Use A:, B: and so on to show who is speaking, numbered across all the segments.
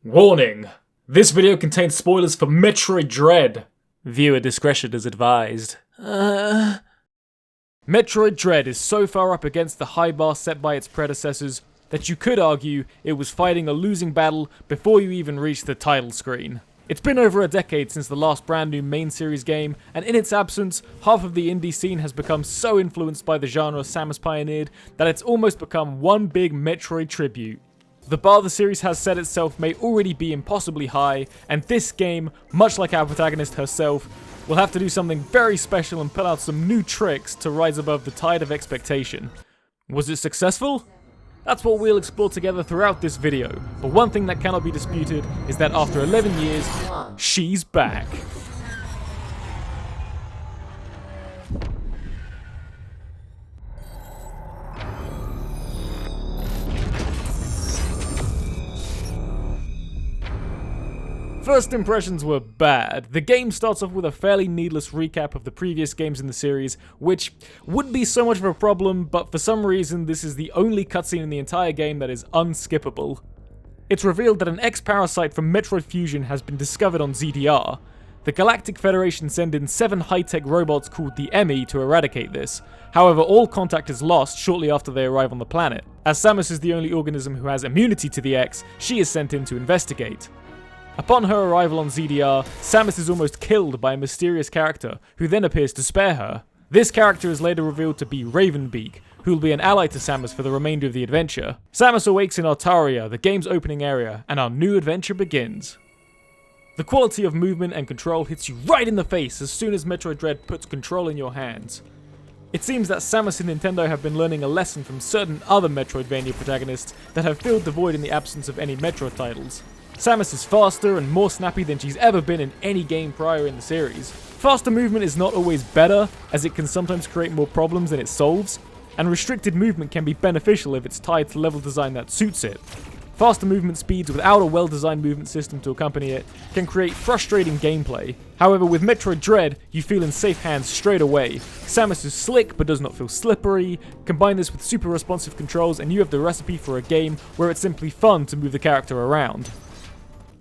A: Warning! This video contains spoilers for Metroid Dread. Viewer discretion is advised. Metroid Dread is so far up against the high bar set by its predecessors that you could argue it was fighting a losing battle before you even reached the title screen. It's been over a decade since the last brand new main series game, and in its absence, half of the indie scene has become so influenced by the genre Samus pioneered that it's almost become one big Metroid tribute. The bar the series has set itself may already be impossibly high, and this game, much like our protagonist herself, will have to do something very special and pull out some new tricks to rise above the tide of expectation. Was it successful? That's what we'll explore together throughout this video, but one thing that cannot be disputed is that after 11 years, she's back. First impressions were bad. The game starts off with a fairly needless recap of the previous games in the series, which wouldn't be so much of a problem, but for some reason this is the only cutscene in the entire game that is unskippable. It's revealed that an X-Parasite from Metroid Fusion has been discovered on ZDR. The Galactic Federation send in 7 high-tech robots called the EMMI to eradicate this. However, all contact is lost shortly after they arrive on the planet. As Samus is the only organism who has immunity to the X, she is sent in to investigate. Upon her arrival on ZDR, Samus is almost killed by a mysterious character, who then appears to spare her. This character is later revealed to be Ravenbeak, who will be an ally to Samus for the remainder of the adventure. Samus awakes in Altaria, the game's opening area, and our new adventure begins. The quality of movement and control hits you right in the face as soon as Metroid Dread puts control in your hands. It seems that Samus and Nintendo have been learning a lesson from certain other Metroidvania protagonists that have filled the void in the absence of any Metroid titles. Samus is faster and more snappy than she's ever been in any game prior in the series. Faster movement is not always better, as it can sometimes create more problems than it solves, and restricted movement can be beneficial if it's tied to level design that suits it. Faster movement speeds without a well-designed movement system to accompany it can create frustrating gameplay. However, with Metroid Dread, you feel in safe hands straight away. Samus is slick but does not feel slippery. Combine this with super responsive controls and you have the recipe for a game where it's simply fun to move the character around.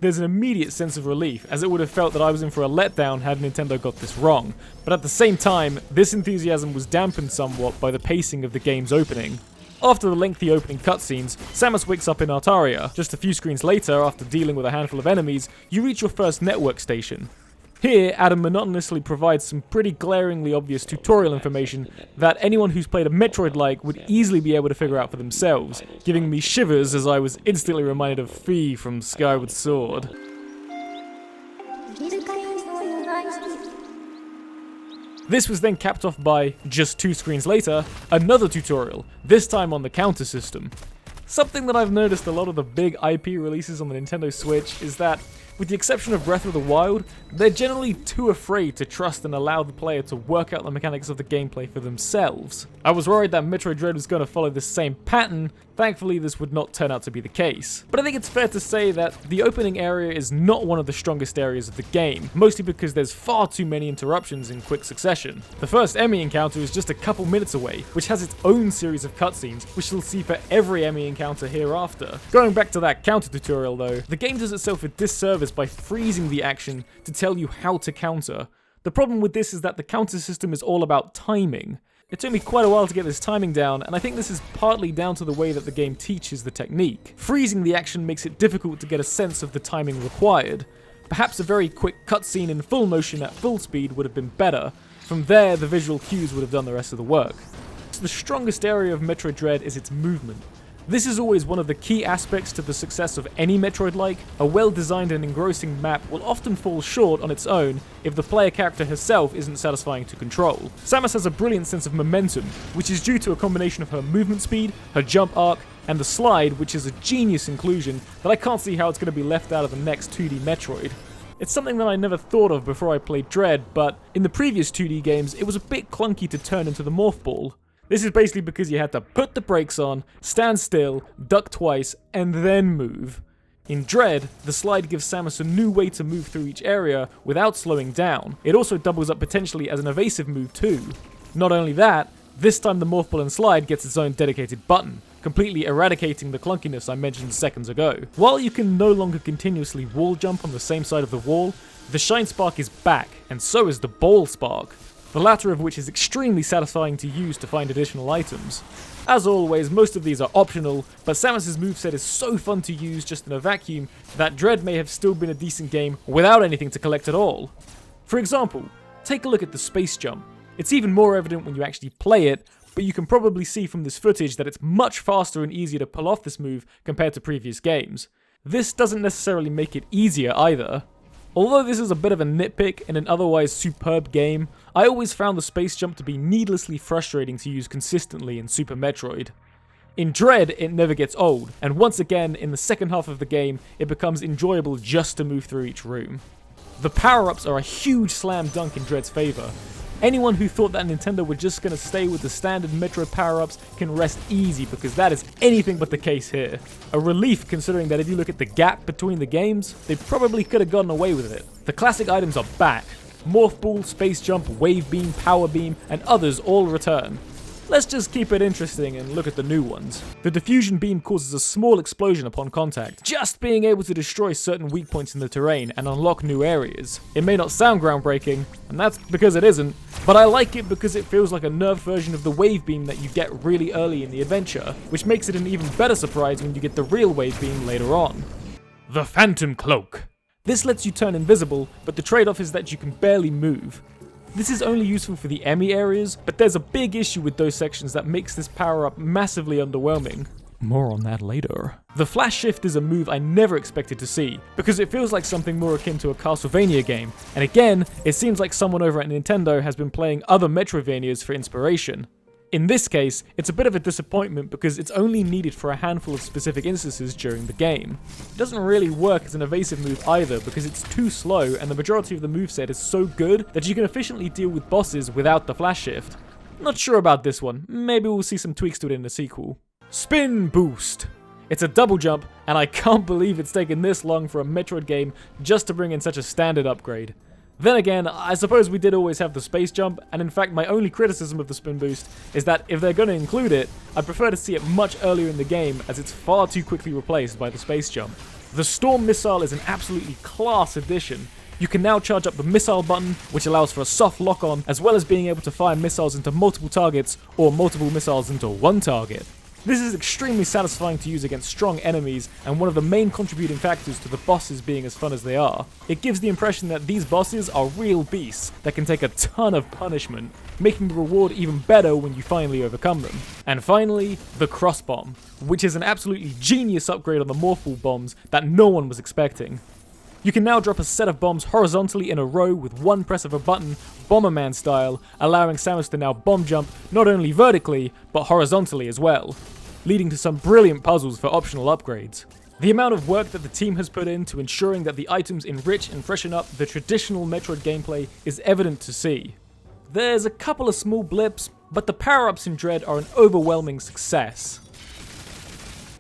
A: There's an immediate sense of relief, as it would have felt that I was in for a letdown had Nintendo got this wrong, but at the same time, this enthusiasm was dampened somewhat by the pacing of the game's opening. After the lengthy opening cutscenes, Samus wakes up in Altaria. Just a few screens later, after dealing with a handful of enemies, you reach your first network station. Here, Adam monotonously provides some pretty glaringly obvious tutorial information that anyone who's played a Metroid-like would easily be able to figure out for themselves, giving me shivers as I was instantly reminded of Fi from Skyward Sword. This was then capped off by, just 2 screens later, another tutorial, this time on the counter system. Something that I've noticed a lot of the big IP releases on the Nintendo Switch is that, with the exception of Breath of the Wild, they're generally too afraid to trust and allow the player to work out the mechanics of the gameplay for themselves. I was worried that Metroid Dread was going to follow this same pattern. Thankfully, this would not turn out to be the case. But I think it's fair to say that the opening area is not one of the strongest areas of the game, mostly because there's far too many interruptions in quick succession. The first EMMI encounter is just a couple minutes away, which has its own series of cutscenes, which you'll see for every EMMI encounter hereafter. Going back to that counter tutorial though, the game does itself a disservice by freezing the action to tell you how to counter. The problem with this is that the counter system is all about timing. It took me quite a while to get this timing down, and I think this is partly down to the way that the game teaches the technique. Freezing the action makes it difficult to get a sense of the timing required. Perhaps a very quick cutscene in full motion at full speed would have been better. From there, the visual cues would have done the rest of the work. So the strongest area of Metroid Dread is its movement. This is always one of the key aspects to the success of any Metroid-like. A well-designed and engrossing map will often fall short on its own if the player character herself isn't satisfying to control. Samus has a brilliant sense of momentum, which is due to a combination of her movement speed, her jump arc, and the slide, which is a genius inclusion that I can't see how it's going to be left out of the next 2D Metroid. It's something that I never thought of before I played Dread, but in the previous 2D games, it was a bit clunky to turn into the Morph Ball. This is basically because you had to put the brakes on, stand still, duck twice, and then move. In Dread, the slide gives Samus a new way to move through each area without slowing down. It also doubles up potentially as an evasive move too. Not only that, this time the Morph Ball and Slide gets its own dedicated button, completely eradicating the clunkiness I mentioned seconds ago. While you can no longer continuously wall jump on the same side of the wall, the Shine Spark is back, and so is the Ball Spark, the latter of which is extremely satisfying to use to find additional items. As always, most of these are optional, but Samus's moveset is so fun to use just in a vacuum that Dread may have still been a decent game without anything to collect at all. For example, take a look at the space jump. It's even more evident when you actually play it, but you can probably see from this footage that it's much faster and easier to pull off this move compared to previous games. This doesn't necessarily make it easier either. Although this is a bit of a nitpick in an otherwise superb game, I always found the space jump to be needlessly frustrating to use consistently in Super Metroid. In Dread, it never gets old, and once again, in the second half of the game, it becomes enjoyable just to move through each room. The power-ups are a huge slam dunk in Dread's favour. Anyone who thought that Nintendo were just going to stay with the standard Metroid power-ups can rest easy, because that is anything but the case here. A relief considering that if you look at the gap between the games, they probably could have gotten away with it. The classic items are back. Morph Ball, Space Jump, Wave Beam, Power Beam, and others all return. Let's just keep it interesting and look at the new ones. The Diffusion Beam causes a small explosion upon contact, just being able to destroy certain weak points in the terrain and unlock new areas. It may not sound groundbreaking, and that's because it isn't, but I like it because it feels like a nerfed version of the Wave Beam that you get really early in the adventure, which makes it an even better surprise when you get the real Wave Beam later on. The Phantom Cloak. This lets you turn invisible, but the trade-off is that you can barely move. This is only useful for the EMMI areas, but there's a big issue with those sections that makes this power-up massively underwhelming. More on that later. The Flash Shift is a move I never expected to see, because it feels like something more akin to a Castlevania game, and again, it seems like someone over at Nintendo has been playing other Metroidvanias for inspiration. In this case, it's a bit of a disappointment because it's only needed for a handful of specific instances during the game. It doesn't really work as an evasive move either because it's too slow and the majority of the moveset is so good that you can efficiently deal with bosses without the Flash Shift. Not sure about this one, maybe we'll see some tweaks to it in the sequel. Spin Boost! It's a double jump, and I can't believe it's taken this long for a Metroid game just to bring in such a standard upgrade. Then again, I suppose we did always have the space jump, and in fact my only criticism of the spin boost is that if they're going to include it, I'd prefer to see it much earlier in the game as it's far too quickly replaced by the space jump. The Storm Missile is an absolutely class addition. You can now charge up the missile button, which allows for a soft lock-on, as well as being able to fire missiles into multiple targets, or multiple missiles into one target. This is extremely satisfying to use against strong enemies, and one of the main contributing factors to the bosses being as fun as they are. It gives the impression that these bosses are real beasts that can take a ton of punishment, making the reward even better when you finally overcome them. And finally, the Cross Bomb, which is an absolutely genius upgrade on the Morph Ball bombs that no one was expecting. You can now drop a set of bombs horizontally in a row with one press of a button, Bomberman style, allowing Samus to now bomb jump not only vertically, but horizontally as well, leading to some brilliant puzzles for optional upgrades. The amount of work that the team has put into ensuring that the items enrich and freshen up the traditional Metroid gameplay is evident to see. There's a couple of small blips, but the power-ups in Dread are an overwhelming success.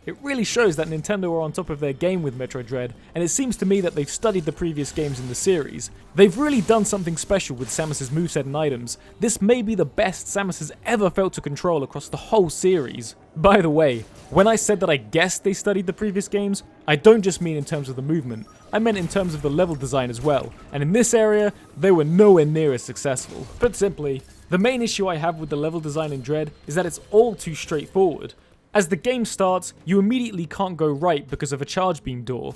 A: It really shows that Nintendo are on top of their game with Metroid Dread, and it seems to me that they've studied the previous games in the series. They've really done something special with Samus's moveset and items. This may be the best Samus has ever felt to control across the whole series. By the way, when I said that I guessed they studied the previous games, I don't just mean in terms of the movement, I meant in terms of the level design as well, and in this area, they were nowhere near as successful. Put simply, the main issue I have with the level design in Dread is that it's all too straightforward. As the game starts, you immediately can't go right because of a charge beam door.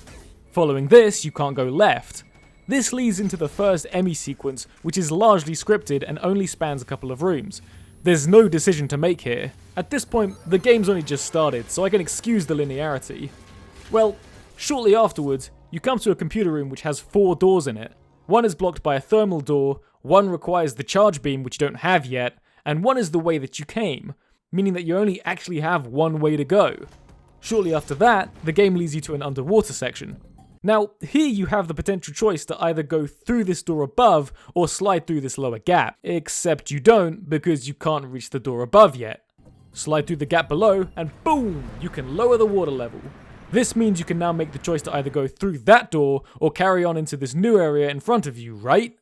A: Following this, you can't go left. This leads into the first EMMI sequence, which is largely scripted and only spans a couple of rooms. There's no decision to make here. At this point, the game's only just started, so I can excuse the linearity. Well, shortly afterwards, you come to a computer room which has 4 doors in it. One is blocked by a thermal door, one requires the charge beam which you don't have yet, and one is the way that you came, meaning that you only actually have one way to go. Shortly after that, the game leads you to an underwater section. Now, here you have the potential choice to either go through this door above or slide through this lower gap, except you don't because you can't reach the door above yet. Slide through the gap below and boom, you can lower the water level. This means you can now make the choice to either go through that door or carry on into this new area in front of you, right?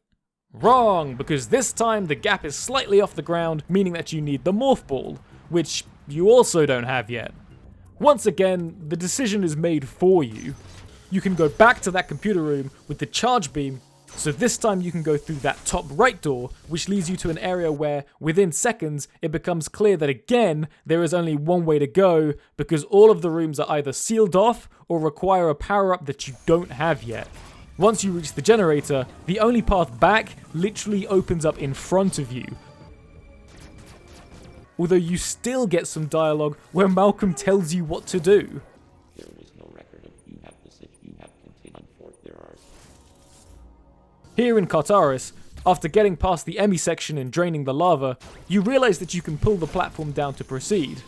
A: Wrong, because this time the gap is slightly off the ground, meaning that you need the Morph Ball, which you also don't have yet. Once again, the decision is made for you. You can go back to that computer room with the charge beam, so this time you can go through that top right door, which leads you to an area where, within seconds, it becomes clear that again, there is only one way to go, because all of the rooms are either sealed off or require a power-up that you don't have yet. Once you reach the generator, the only path back literally opens up in front of you. Although you still get some dialogue where Malcolm tells you what to do.
B: There is no record of you have message you have continued forth there are.
A: Here in Cartaris, after getting past the EMMI section and draining the lava, you realize that you can pull the platform down to proceed.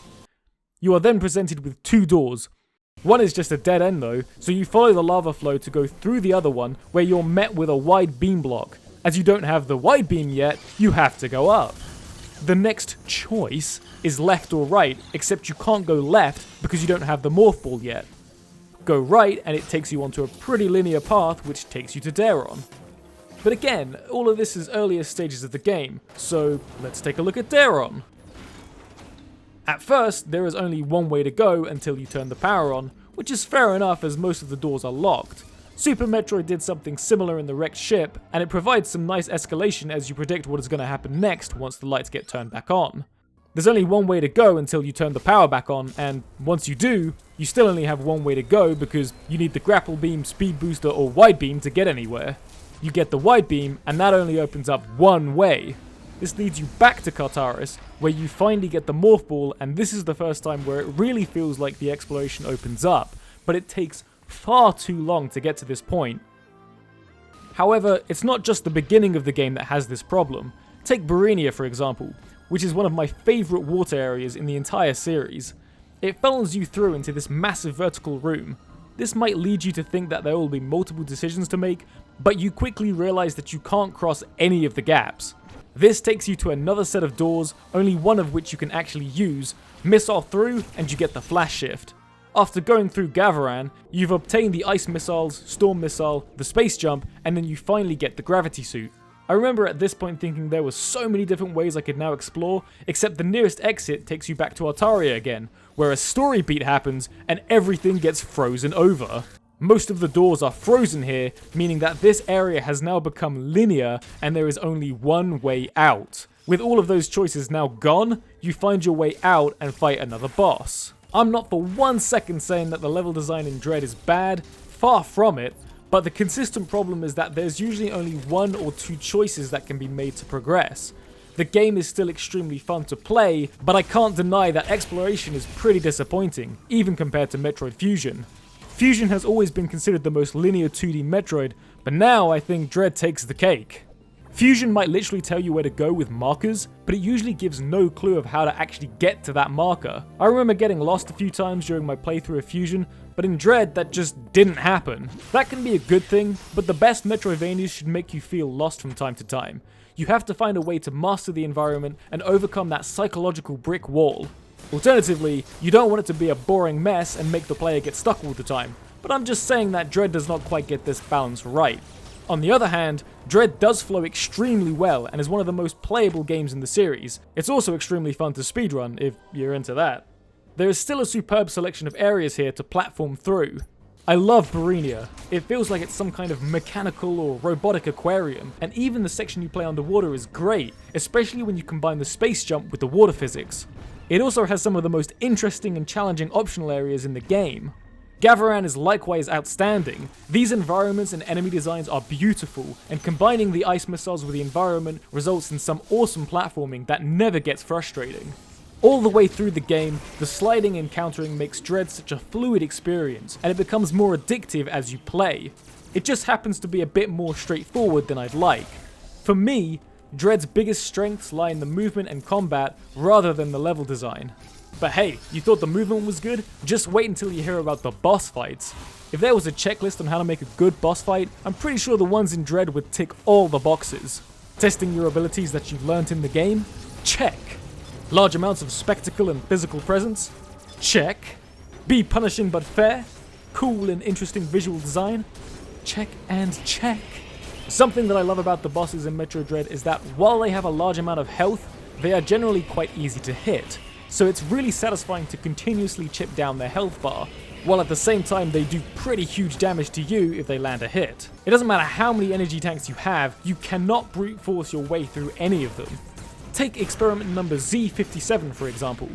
A: You are then presented with two doors. One is just a dead end though, so you follow the lava flow to go through the other one where you're met with a wide beam block. As you don't have the wide beam yet, you have to go up. The next choice is left or right, except you can't go left because you don't have the morph ball yet. Go right and it takes you onto a pretty linear path which takes you to Daron. But again, all of this is earlier stages of the game, so let's take a look at Daron. At first, there is only one way to go until you turn the power on, which is fair enough as most of the doors are locked. Super Metroid did something similar in the wrecked ship, and it provides some nice escalation as you predict what is going to happen next once the lights get turned back on. There's only one way to go until you turn the power back on, and once you do, you still only have one way to go because you need the grapple beam, speed booster, or wide beam to get anywhere. You get the wide beam, and that only opens up one way. This leads you back to Cartaris, where you finally get the morph ball, and this is the first time where it really feels like the exploration opens up, but it takes far too long to get to this point. However, it's not just the beginning of the game that has this problem. Take Burinia for example, which is one of my favourite water areas in the entire series. It funnels you through into this massive vertical room. This might lead you to think that there will be multiple decisions to make, but you quickly realise that you can't cross any of the gaps. This takes you to another set of doors, only one of which you can actually use, missile through, and you get the flash shift. After going through Gavaran, you've obtained the ice missiles, storm missile, the space jump, and then you finally get the gravity suit. I remember at this point thinking there were so many different ways I could now explore, except the nearest exit takes you back to Altaria again, where a story beat happens and everything gets frozen over. Most of the doors are frozen here, meaning that this area has now become linear and there is only one way out. With all of those choices now gone, you find your way out and fight another boss. I'm not for 1 second saying that the level design in Dread is bad, far from it, but the consistent problem is that there's usually only 1 or 2 choices that can be made to progress. The game is still extremely fun to play, but I can't deny that exploration is pretty disappointing, even compared to Metroid Fusion. Fusion has always been considered the most linear 2D Metroid, but now I think Dread takes the cake. Fusion might literally tell you where to go with markers, but it usually gives no clue of how to actually get to that marker. I remember getting lost a few times during my playthrough of Fusion, but in Dread that just didn't happen. That can be a good thing, but the best Metroidvanias should make you feel lost from time to time. You have to find a way to master the environment and overcome that psychological brick wall. Alternatively, you don't want it to be a boring mess and make the player get stuck all the time, but I'm just saying that Dread does not quite get this balance right. On the other hand, Dread does flow extremely well and is one of the most playable games in the series. It's also extremely fun to speedrun, if you're into that. There is still a superb selection of areas here to platform through. I love Burinia. It feels like it's some kind of mechanical or robotic aquarium, and even the section you play underwater is great, especially when you combine the space jump with the water physics. It also has some of the most interesting and challenging optional areas in the game. Gavaran is likewise outstanding. These environments and enemy designs are beautiful, and combining the ice missiles with the environment results in some awesome platforming that never gets frustrating. All the way through the game, the sliding and countering makes Dread such a fluid experience, and it becomes more addictive as you play. It just happens to be a bit more straightforward than I'd like. For me, Dread's biggest strengths lie in the movement and combat rather than the level design. But hey, you thought the movement was good? Just wait until you hear about the boss fights. If there was a checklist on how to make a good boss fight, I'm pretty sure the ones in Dread would tick all the boxes. Testing your abilities that you've learnt in the game? Check. Large amounts of spectacle and physical presence? Check. Be punishing but fair? Cool and interesting visual design? Check and check. Something that I love about the bosses in Metroid Dread is that while they have a large amount of health, they are generally quite easy to hit. so it's really satisfying to continuously chip down their health bar, while at the same time they do pretty huge damage to you if they land a hit. It doesn't matter how many energy tanks you have, you cannot brute force your way through any of them. Take experiment number Z57 for example.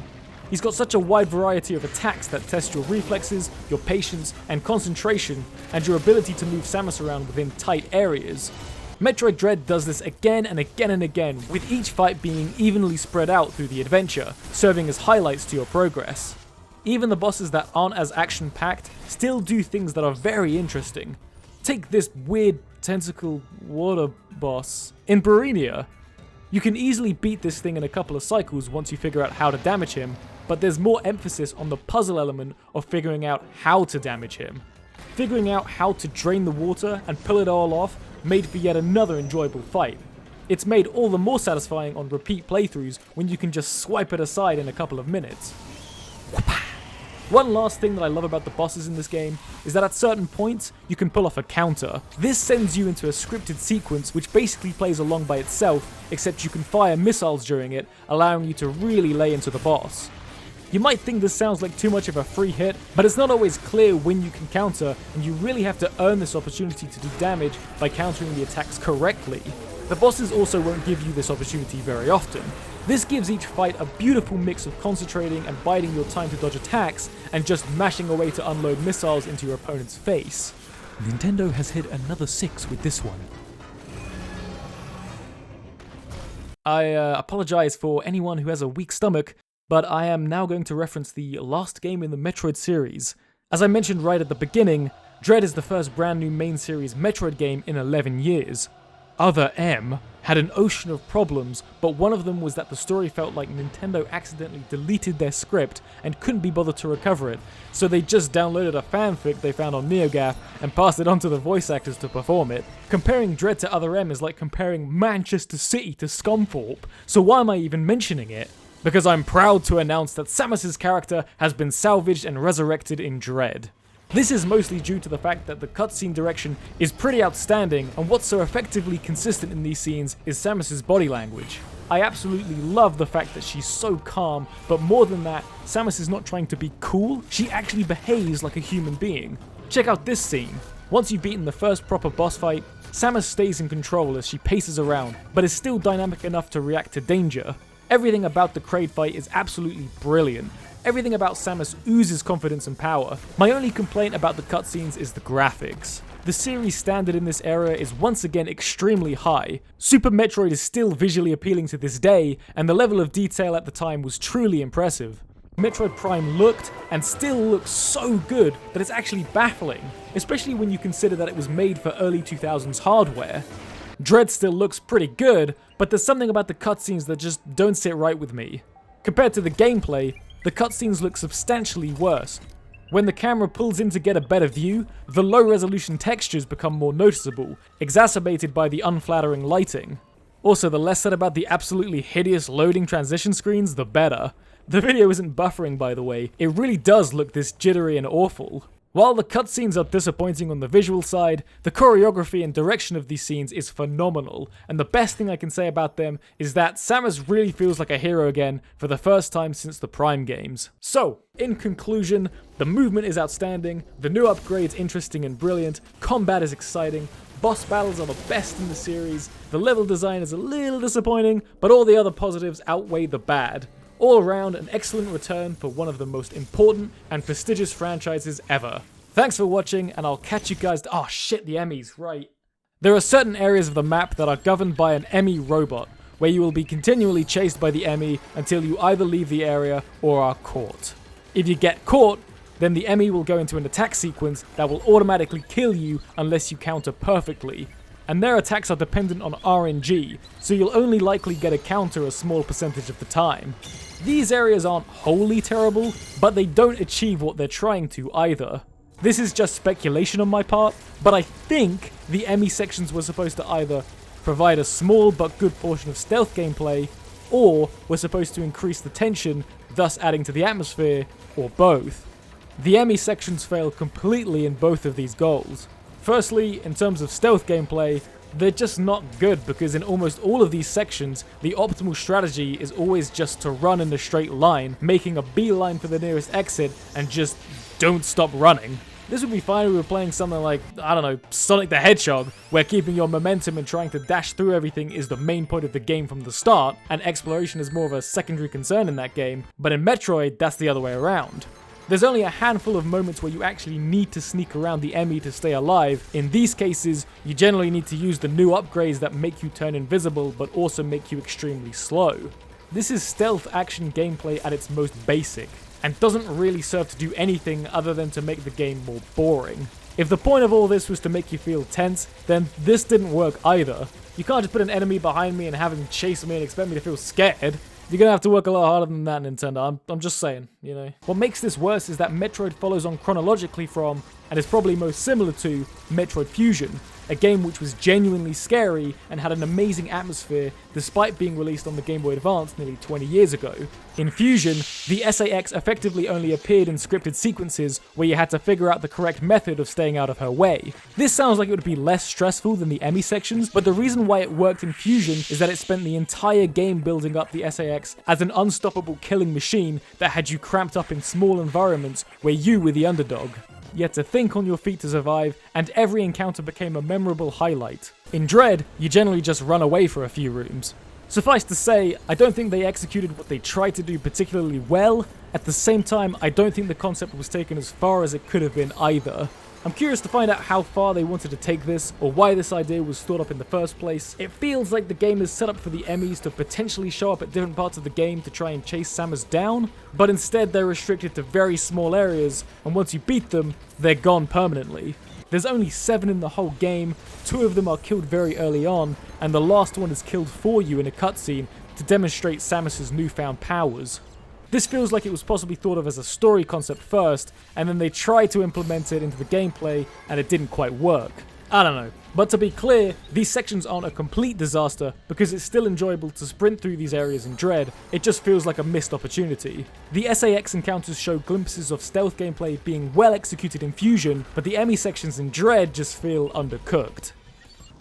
A: He's got such a wide variety of attacks that test your reflexes, your patience and concentration, and your ability to move Samus around within tight areas. Metroid Dread does this again and again and again, with each fight being evenly spread out through the adventure, serving as highlights to your progress. Even the bosses that aren't as action-packed still do things that are very interesting. Take this weird tentacle water boss in Burenia. You can easily beat this thing in a couple of cycles once you figure out how to damage him, but there's more emphasis on the puzzle element of figuring out how to damage him. Figuring out how to drain the water and pull it all off made for yet another enjoyable fight. It's made all the more satisfying on repeat playthroughs when you can just swipe it aside in a couple of minutes. One last thing that I love about the bosses in this game is that at certain points you can pull off a counter. This sends you into a scripted sequence which basically plays along by itself, except you can fire missiles during it, allowing you to really lay into the boss. You might think this sounds like too much of a free hit, but it's not always clear when you can counter, and you really have to earn this opportunity to do damage by countering the attacks correctly. The bosses also won't give you this opportunity very often. This gives each fight a beautiful mix of concentrating and biding your time to dodge attacks, and just mashing away to unload missiles into your opponent's face. Nintendo has hit another 6 with this one. I apologize for anyone who has a weak stomach, but I am now going to reference the last game in the Metroid series. As I mentioned right at the beginning, Dread is the first brand new main series Metroid game in 11 years. Other M had an ocean of problems, but one of them was that the story felt like Nintendo accidentally deleted their script and couldn't be bothered to recover it, so they just downloaded a fanfic they found on NeoGAF and passed it on to the voice actors to perform it. Comparing Dread to Other M is like comparing Manchester City to Scunthorpe, so why am I even mentioning it? Because I'm proud to announce that Samus's character has been salvaged and resurrected in Dread. This is mostly due to the fact that the cutscene direction is pretty outstanding, and what's so effectively consistent in these scenes is Samus's body language. I absolutely love the fact that she's so calm, but more than that, Samus is not trying to be cool, she actually behaves like a human being. Check out this scene. Once you've beaten the first proper boss fight, Samus stays in control as she paces around, but is still dynamic enough to react to danger. Everything about the Kraid fight is absolutely brilliant. Everything about Samus oozes confidence and power. My only complaint about the cutscenes is the graphics. The series standard in this era is once again extremely high. Super Metroid is still visually appealing to this day, and the level of detail at the time was truly impressive. Metroid Prime looked and still looks so good that it's actually baffling, especially when you consider that it was made for early 2000s hardware. Dread still looks pretty good, but there's something about the cutscenes that just don't sit right with me. Compared to the gameplay, the cutscenes look substantially worse. When the camera pulls in to get a better view, the low-resolution textures become more noticeable, exacerbated by the unflattering lighting. Also, the less said about the absolutely hideous loading transition screens, the better. The video isn't buffering, by the way, it really does look this jittery and awful. While the cutscenes are disappointing on the visual side, the choreography and direction of these scenes is phenomenal, and the best thing I can say about them is that Samus really feels like a hero again for the first time since the Prime games. So, in conclusion, the movement is outstanding, the new upgrades interesting and brilliant, combat is exciting, boss battles are the best in the series, the level design is a little disappointing, but all the other positives outweigh the bad. All around, an excellent return for one of the most important and prestigious franchises ever. Thanks for watching, and I'll catch you guys. Oh shit, the EMMIs, right. There are certain areas of the map that are governed by an EMMI robot, where you will be continually chased by the EMMI until you either leave the area or are caught. If you get caught, then the EMMI will go into an attack sequence that will automatically kill you unless you counter perfectly. And their attacks are dependent on RNG, so you'll only likely get a counter a small percentage of the time. These areas aren't wholly terrible, but they don't achieve what they're trying to either. This is just speculation on my part, but I think the EMMI sections were supposed to either provide a small but good portion of stealth gameplay, or were supposed to increase the tension, thus adding to the atmosphere, or both. The EMMI sections fail completely in both of these goals. Firstly, in terms of stealth gameplay, They're just not good because in almost all of these sections, the optimal strategy is always just to run in a straight line, making a beeline for the nearest exit and just don't stop running. This would be fine if we were playing something like, I don't know, Sonic the Hedgehog, where keeping your momentum and trying to dash through everything is the main point of the game from the start, and exploration is more of a secondary concern in that game, but in Metroid, that's the other way around. There's only a handful of moments where you actually need to sneak around the EMMI to stay alive. In these cases, you generally need to use the new upgrades that make you turn invisible, but also make you extremely slow. This is stealth action gameplay at its most basic, and doesn't really serve to do anything other than to make the game more boring. If the point of all this was to make you feel tense, then this didn't work either. You can't just put an enemy behind me and have him chase me and expect me to feel scared. You're gonna have to work a lot harder than that, Nintendo. I'm just saying, you know. What makes this worse is that Metroid follows on chronologically from, and is probably most similar to, Metroid Fusion, a game which was genuinely scary and had an amazing atmosphere despite being released on the Game Boy Advance nearly 20 years ago. In Fusion, the SAX effectively only appeared in scripted sequences where you had to figure out the correct method of staying out of her way. This sounds like it would be less stressful than the EMMI sections, but the reason why it worked in Fusion is that it spent the entire game building up the SAX as an unstoppable killing machine that had you cramped up in small environments where you were the underdog. You had to think on your feet to survive, and every encounter became a memorable highlight. In Dread, you generally just run away for a few rooms. Suffice to say, I don't think they executed what they tried to do particularly well. At the same time, I don't think the concept was taken as far as it could have been either. I'm curious to find out how far they wanted to take this, or why this idea was thought up in the first place. It feels like the game is set up for the EMMIs to potentially show up at different parts of the game to try and chase Samus down, but instead they're restricted to very small areas, and once you beat them, they're gone permanently. There's only 7 in the whole game, 2 of them are killed very early on, and the last one is killed for you in a cutscene to demonstrate Samus's newfound powers. This feels like it was possibly thought of as a story concept first, and then they tried to implement it into the gameplay, and it didn't quite work. I don't know. But to be clear, these sections aren't a complete disaster, because it's still enjoyable to sprint through these areas in Dread. It just feels like a missed opportunity. The SAX encounters show glimpses of stealth gameplay being well executed in Fusion, but the EMMI sections in Dread just feel undercooked.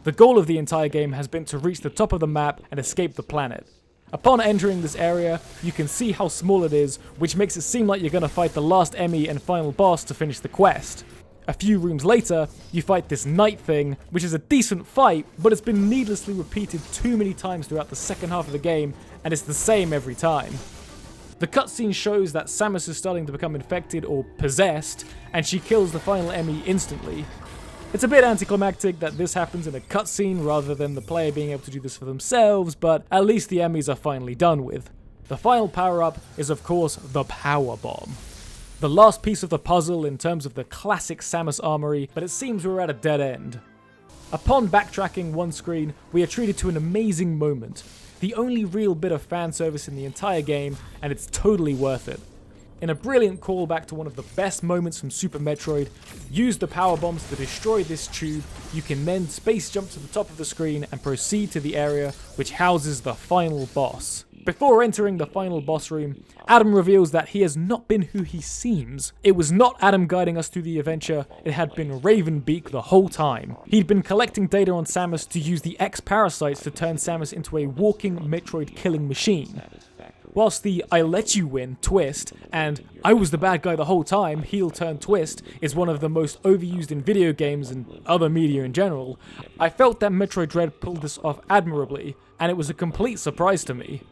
A: The goal of the entire game has been to reach the top of the map and escape the planet. Upon entering this area, you can see how small it is, which makes it seem like you're going to fight the last EMMI and final boss to finish the quest. A few rooms later, you fight this night thing, which is a decent fight, but it's been needlessly repeated too many times throughout the second half of the game, and it's the same every time. The cutscene shows that Samus is starting to become infected or possessed, and she kills the final EMMI instantly. It's a bit anticlimactic that this happens in a cutscene rather than the player being able to do this for themselves, but at least the EMMIs are finally done with. The final power-up is of course the Power Bomb. The last piece of the puzzle in terms of the classic Samus armory, but it seems we're at a dead end. Upon backtracking one screen, we are treated to an amazing moment. The only real bit of fan service in the entire game, and it's totally worth it. In a brilliant callback to one of the best moments from Super Metroid, use the power bombs to destroy this tube. You can then space jump to the top of the screen and proceed to the area which houses the final boss. Before entering the final boss room, Adam reveals that he has not been who he seems. It was not Adam guiding us through the adventure, it had been Ravenbeak the whole time. He'd been collecting data on Samus to use the X-Parasites to turn Samus into a walking Metroid killing machine. Whilst the I let you win twist and I was the bad guy the whole time heel turn twist is one of the most overused in video games and other media in general, I felt that Metroid Dread pulled this off admirably, and it was a complete surprise to me.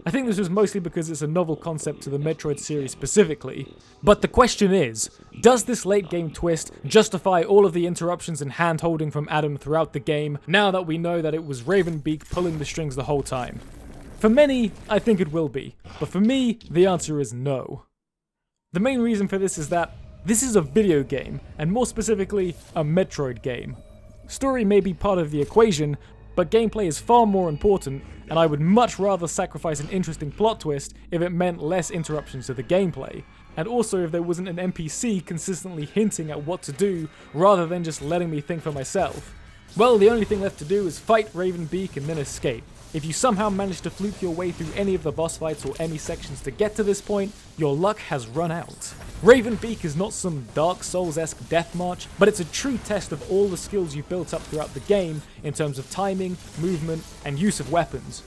A: I think this was mostly because it's a novel concept to the Metroid series specifically. But the question is, does this late game twist justify all of the interruptions and hand-holding from Adam throughout the game, now that we know that it was Ravenbeak pulling the strings the whole time? For many, I think it will be, but for me, the answer is no. The main reason for this is that this is a video game, and more specifically, a Metroid game. Story may be part of the equation, but gameplay is far more important, and I would much rather sacrifice an interesting plot twist if it meant less interruptions to the gameplay, and also if there wasn't an NPC consistently hinting at what to do, rather than just letting me think for myself. Well, the only thing left to do is fight Ravenbeak and then escape. If you somehow manage to fluke your way through any of the boss fights or EMMI sections to get to this point, your luck has run out. Ravenbeak is not some Dark Souls-esque death march, but it's a true test of all the skills you've built up throughout the game in terms of timing, movement, and use of weapons.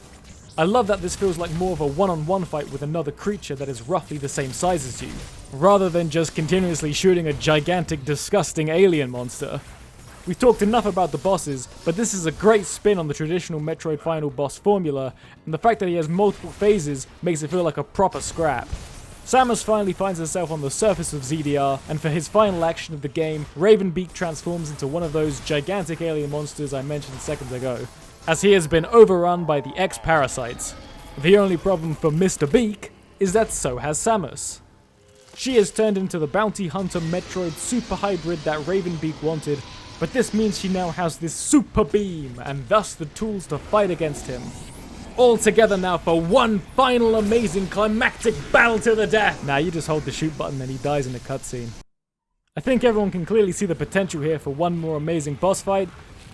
A: I love that this feels like more of a one-on-one fight with another creature that is roughly the same size as you, rather than just continuously shooting a gigantic, disgusting alien monster. We've talked enough about the bosses, but this is a great spin on the traditional Metroid final boss formula, and the fact that he has multiple phases makes it feel like a proper scrap. Samus finally finds herself on the surface of ZDR, and for his final action of the game, Ravenbeak transforms into one of those gigantic alien monsters I mentioned seconds ago, as he has been overrun by the X-Parasites. The only problem for Mr. Beak is that so has Samus. She has turned into the bounty hunter Metroid super hybrid that Ravenbeak wanted, but this means she now has this super beam, and thus the tools to fight against him. All together now for one final amazing climactic battle to the death! Nah, you just hold the shoot button and he dies in a cutscene. I think everyone can clearly see the potential here for one more amazing boss fight,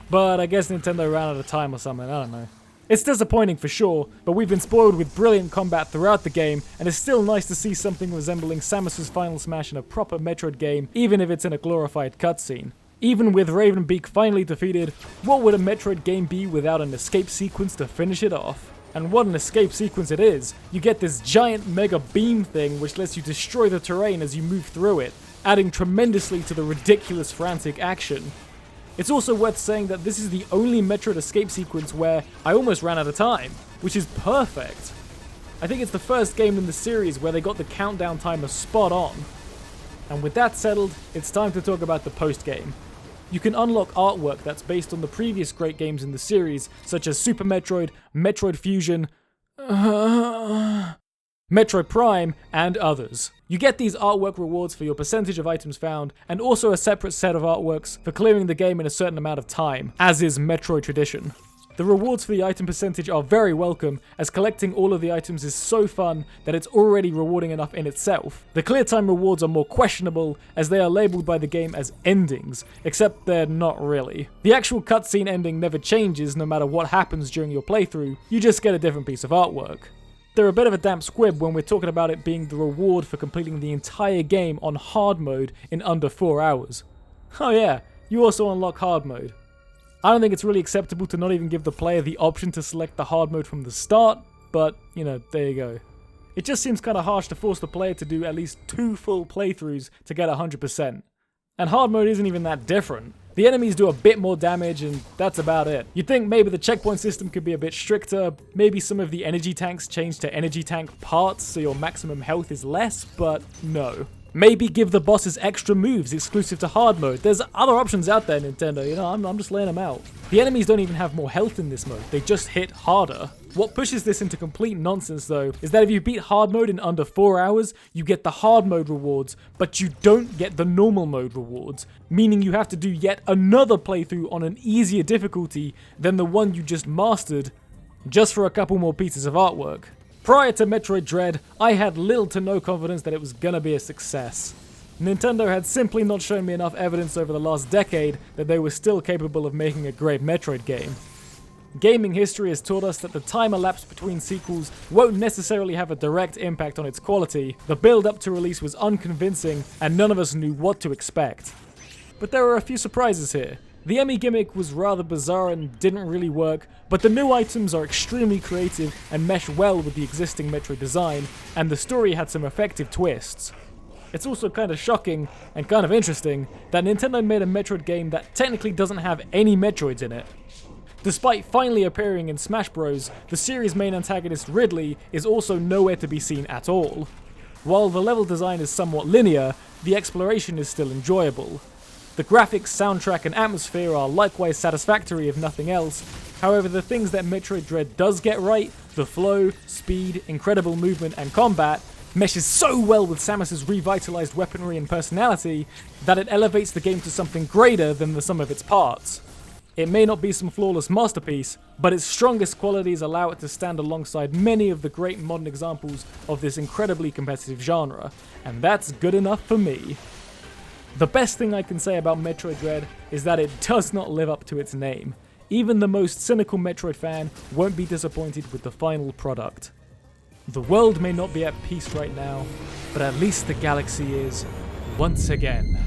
A: but I guess Nintendo ran out of time or something, I don't know. It's disappointing for sure, but we've been spoiled with brilliant combat throughout the game, and it's still nice to see something resembling Samus's final smash in a proper Metroid game, even if it's in a glorified cutscene. Even with Ravenbeak finally defeated, what would a Metroid game be without an escape sequence to finish it off? And what an escape sequence it is! You get this giant mega beam thing which lets you destroy the terrain as you move through it, adding tremendously to the ridiculous frantic action. It's also worth saying that this is the only Metroid escape sequence where I almost ran out of time, which is perfect. I think it's the first game in the series where they got the countdown timer spot on. And with that settled, it's time to talk about the post-game. You can unlock artwork that's based on the previous great games in the series, such as Super Metroid, Metroid Fusion, Metroid Prime, and others. You get these artwork rewards for your percentage of items found, and also a separate set of artworks for clearing the game in a certain amount of time, as is Metroid tradition. The rewards for the item percentage are very welcome, as collecting all of the items is so fun that it's already rewarding enough in itself. The clear time rewards are more questionable, as they are labelled by the game as endings, except they're not really. The actual cutscene ending never changes no matter what happens during your playthrough, you just get a different piece of artwork. They're a bit of a damp squib when we're talking about it being the reward for completing the entire game on hard mode in under 4 hours. Oh yeah, you also unlock hard mode. I don't think it's really acceptable to not even give the player the option to select the hard mode from the start, but, you know, there you go. It just seems kinda harsh to force the player to do at least 2 full playthroughs to get 100%. And hard mode isn't even that different. The enemies do a bit more damage and that's about it. You'd think maybe the checkpoint system could be a bit stricter, maybe some of the energy tanks change to energy tank parts so your maximum health is less, but no. Maybe give the bosses extra moves exclusive to hard mode. There's other options out there, Nintendo, you know, I'm just laying them out. The enemies don't even have more health in this mode, they just hit harder. What pushes this into complete nonsense though, is that if you beat hard mode in under 4 hours, you get the hard mode rewards, but you don't get the normal mode rewards, meaning you have to do yet another playthrough on an easier difficulty than the one you just mastered, just for a couple more pieces of artwork. Prior to Metroid Dread, I had little to no confidence that it was gonna be a success. Nintendo had simply not shown me enough evidence over the last decade that they were still capable of making a great Metroid game. Gaming history has taught us that the time elapsed between sequels won't necessarily have a direct impact on its quality, the build up to release was unconvincing, and none of us knew what to expect. But there were a few surprises here. The EMMI gimmick was rather bizarre and didn't really work, but the new items are extremely creative and mesh well with the existing Metroid design, and the story had some effective twists. It's also kind of shocking, and kind of interesting, that Nintendo made a Metroid game that technically doesn't have any Metroids in it. Despite finally appearing in Smash Bros., the series' main antagonist Ridley is also nowhere to be seen at all. While the level design is somewhat linear, the exploration is still enjoyable. The graphics, soundtrack, and atmosphere are likewise satisfactory if nothing else. However, the things that Metroid Dread does get right, the flow, speed, incredible movement, and combat, meshes so well with Samus's revitalized weaponry and personality that it elevates the game to something greater than the sum of its parts. It may not be some flawless masterpiece, but its strongest qualities allow it to stand alongside many of the great modern examples of this incredibly competitive genre, and that's good enough for me. The best thing I can say about Metroid Dread is that it does not live up to its name. Even the most cynical Metroid fan won't be disappointed with the final product. The world may not be at peace right now, but at least the galaxy is once again.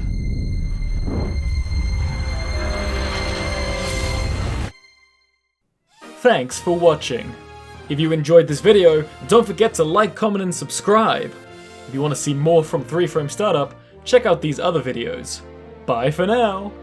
A: Thanks for watching. If you enjoyed this video, don't forget to like, comment, and subscribe. If you want to see more from 3 Frame Startup, check out these other videos. Bye for now!